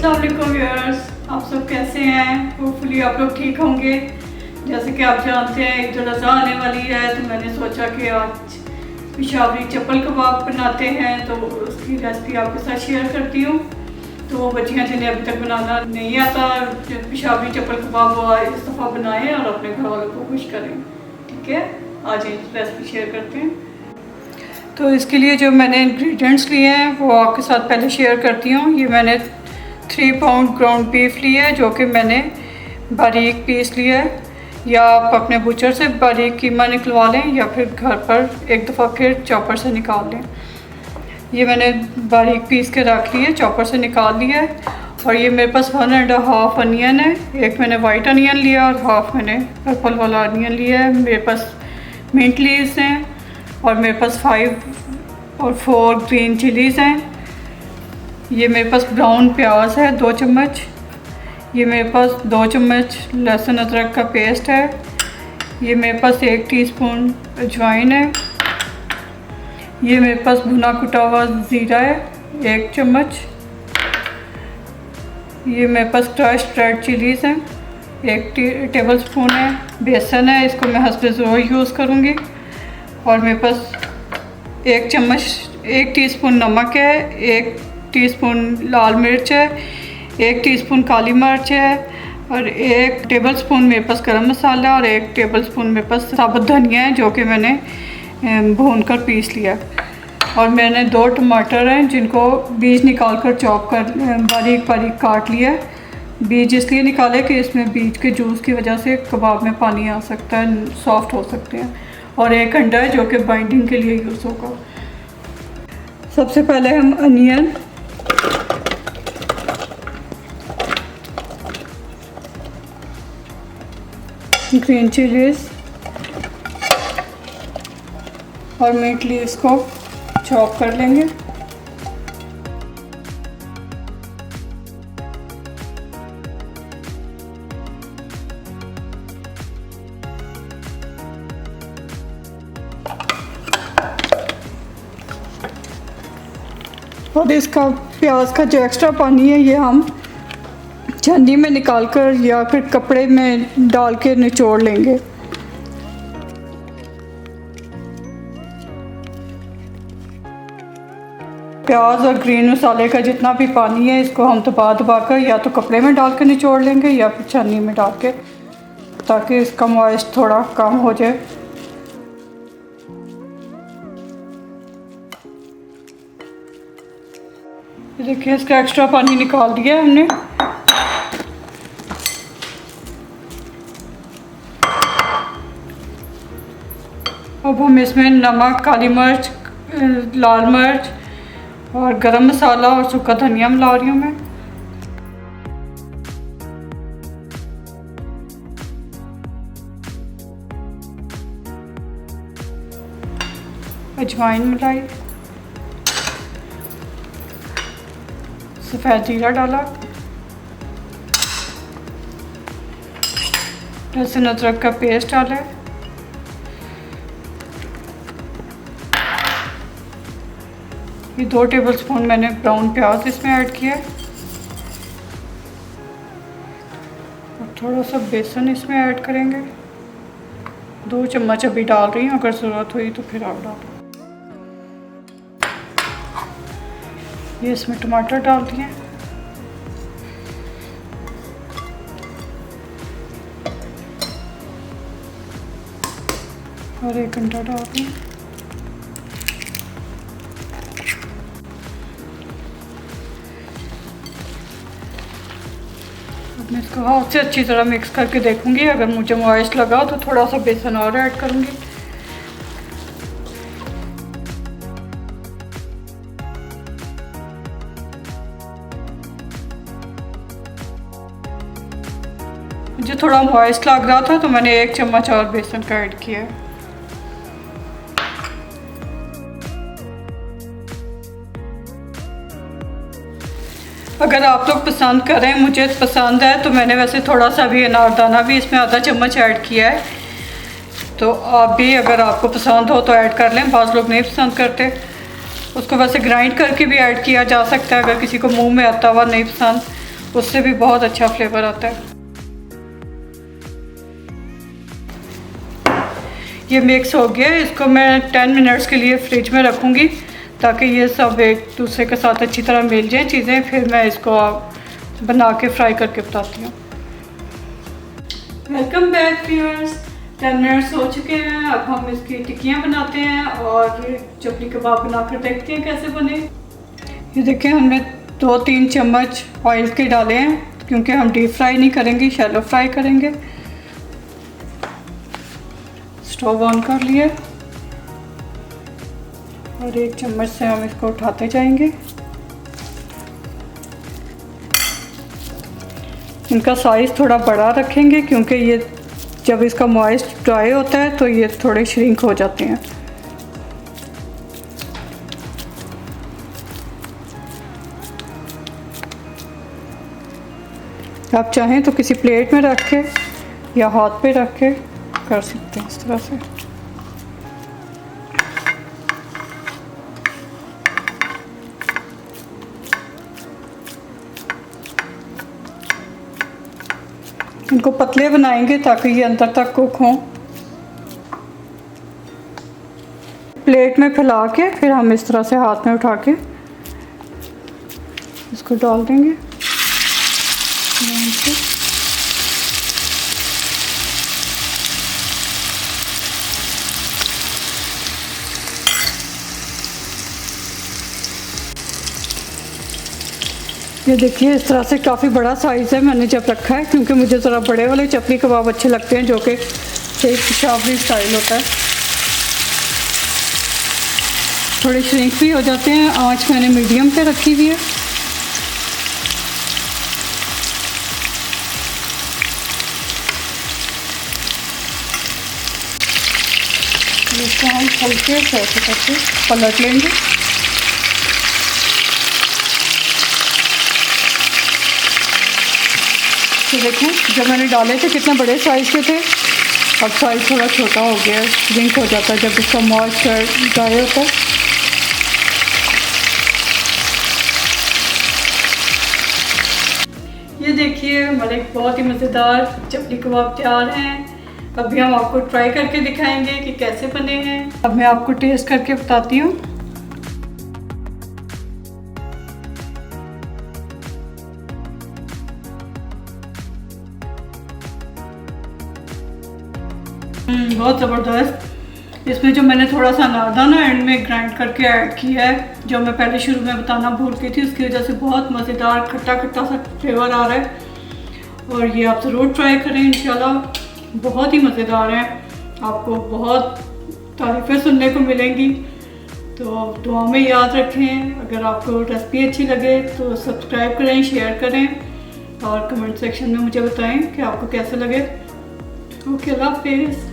अस्सलाम वालेकुम व्यूअर्स, आप सब कैसे हैं? होपफुली आप लोग ठीक होंगे। जैसे कि आप जानते हैं ईद उल अज़हा आने वाली है, तो मैंने सोचा कि आज पेशावरी चप्पल कबाब बनाते हैं, तो उसकी रेसिपी आपके साथ शेयर करती हूँ। तो वो बच्चियाँ जिन्हें अभी तक बनाना नहीं आता, पेशावरी चप्पल कबाब वो इस दफ़ा बनाएं और अपने घर वालों को खुश करें। ठीक है, आज ये रेसिपी शेयर करते हैं। तो इसके लिए जो मैंने इंग्रेडिएंट्स लिए हैं वो आपके साथ पहले शेयर करती हूँ। ये मैंने 3 पाउंड ग्राउंड बीफ लिया है, जो कि मैंने बारीक पीस लिया है। या आप अपने बुचर से बारीक कीमा निकलवा लें या फिर घर पर एक दफ़ा फिर चॉपर से निकाल लें। ये मैंने बारीक पीस के रख लिया है, चॉपर से निकाल लिया है। और ये मेरे पास 1.5 अनियन है। एक मैंने वाइट अनियन लिया और हाफ मैंने पर्पल वाला अनियन लिया है। मेरे पास मिंट लीव्स हैं और मेरे पास 5 और 4 ग्रीन चिलीज़ हैं। ये मेरे पास ब्राउन प्याज है 2 चम्मच। ये मेरे पास 2 चम्मच लहसुन अदरक का पेस्ट है। ये मेरे पास 1 टीस्पून अजवाइन है। ये मेरे पास भुना कुटा हुआ ज़ीरा है 1 चम्मच। ये मेरे पास क्रश्ड रेड चिलीज़ हैं 1 टेबल स्पून है। बेसन है, इसको मैं हस्बे ज़रूर यूज़ करूँगी। और मेरे पास 1 टीस्पून नमक है, 1 टीस्पून लाल मिर्च है, 1 टीस्पून काली मिर्च है और 1 टेबल स्पून मेरे पास गरम मसाला और 1 टेबल स्पून मेरे पास साबुत धनिया है, जो कि मैंने भूनकर पीस लिया। और मैंने 2 टमाटर हैं जिनको बीज निकाल कर चॉप कर बारीक बारीक काट लिया है। बीज इसलिए निकाले कि इसमें बीज के जूस की वजह से कबाब में पानी आ सकता है, सॉफ्ट हो सकते हैं। और 1 अंडा है जो कि बाइंडिंग के लिए यूज़ होगा। सबसे पहले हम अनियन, ग्रीन चिलीज़ और मिंट लीव्स को चॉप कर लेंगे। और इसका प्याज का जो एक्स्ट्रा पानी है ये हम छन्नी में निकाल कर या फिर कपड़े में डाल के निचोड़ लेंगे। प्याज और ग्रीन मसाले का जितना भी पानी है इसको हम दबा दबा कर या तो कपड़े में डाल के निचोड़ लेंगे या फिर छन्नी में डाल के, ताकि इसका मॉइस्ट थोड़ा कम हो जाए। देखिए इसका एक्स्ट्रा पानी निकाल दिया है हमने। अब हम इसमें नमक, काली मिर्च, लाल मिर्च और गरम मसाला और सूखा धनिया मिला रही हूँ मैं। अजवाइन मिलाई, सफ़ेद जीरा डाला, लहसुन अदरक का पेस्ट डाला है। ये 2 टेबल स्पून मैंने ब्राउन प्याज इसमें ऐड किया है और थोड़ा सा बेसन इसमें ऐड करेंगे। 2 चम्मच अभी डाल रही हूँ, अगर ज़रूरत हुई तो फिर आप डालो। ये इसमें टमाटर डाल दिए और 1 अंडा डाल दिए। अब मैं इसको हाथ से अच्छी तरह मिक्स करके देखूंगी। अगर मुझे मॉइस्ट लगा तो थोड़ा सा बेसन और ऐड करूंगी। मुझे थोड़ा मॉइस्ट लग रहा था तो मैंने 1 चम्मच और बेसन का ऐड किया है। अगर आप लोग पसंद करें, मुझे पसंद है तो मैंने वैसे थोड़ा सा भी अनारदाना भी इसमें आधा चम्मच ऐड किया है। तो आप भी अगर आपको पसंद हो तो ऐड कर लें। बहुत लोग नहीं पसंद करते, उसको वैसे ग्राइंड करके भी ऐड किया जा सकता है अगर किसी को मुंह में आता हुआ नहीं पसंद। उससे भी बहुत अच्छा फ्लेवर आता है। ये मिक्स हो गया, इसको मैं 10 मिनट्स के लिए फ्रिज में रखूँगी ताकि ये सब एक दूसरे के साथ अच्छी तरह मिल जाएं चीज़ें। फिर मैं इसको बना के फ्राई करके बताती हूँ। Welcome back viewers. 10 मिनट्स हो चुके हैं। अब हम इसकी टिक्कियाँ बनाते हैं और ये चपली कबाब बनाकर देखते हैं कैसे बने। ये देखिए, हमने 2-3 चम्मच ऑयल के डाले हैं क्योंकि हम डीप फ्राई नहीं करेंगे, शैलो फ्राई करेंगे। स्टोव ऑन कर लिए और 1 चम्मच से हम इसको उठाते जाएंगे। इनका साइज़ थोड़ा बड़ा रखेंगे क्योंकि ये जब इसका मॉइस्ट ड्राई होता है तो ये थोड़े श्रिंक हो जाते हैं। आप चाहें तो किसी प्लेट में रख के या हाथ पे रख के कर सकते हैं इस तरह से। इनको पतले बनाएंगे ताकि ये अंदर तक कुक हों। प्लेट में फैला के फिर हम इस तरह से हाथ में उठा के इसको डाल देंगे। ये देखिए, इस तरह से काफ़ी बड़ा साइज़ है मैंने जब रखा है क्योंकि मुझे ज़रा बड़े वाले चपली कबाब अच्छे लगते हैं जो कि एक पेशावरी स्टाइल होता है। थोड़े श्रिंक भी हो जाते हैं। आँच मैंने मीडियम पे रखी हुई है। इसको हम हल्के से ऐसे करके पलट लेंगे। तो देखें, जब मैंने डाले थे कितने बड़े साइज़ के थे, अब साइज़ थोड़ा छोटा हो गया है, श्रिंक हो जाता है जब इसका मॉइस्चर ड्राई होता है। ये देखिए, हमारे बहुत ही मज़ेदार चपली कबाब तैयार हैं। अभी हम आपको ट्राई करके दिखाएंगे कि कैसे बने हैं। अब मैं आपको टेस्ट करके बताती हूँ। बहुत ज़बरदस्त। इसमें जो मैंने थोड़ा सा अनारदाना एंड में ग्राइंड करके ऐड किया है, जो मैं पहले शुरू में बताना भूल गई थी, उसकी वजह से बहुत मज़ेदार खट्टा खट्टा सा फ्लेवर आ रहा है। और ये आप ज़रूर ट्राई करें, इंशाल्लाह बहुत ही मज़ेदार है। आपको बहुत तारीफ़ें सुनने को मिलेंगी। तो दुआ में याद रखें। अगर आपको रेसिपी अच्छी लगे तो सब्सक्राइब करें, शेयर करें और कमेंट सेक्शन में मुझे बताएं कि आपको कैसे लगे। ओके, अल्लाह हाफ़िज़।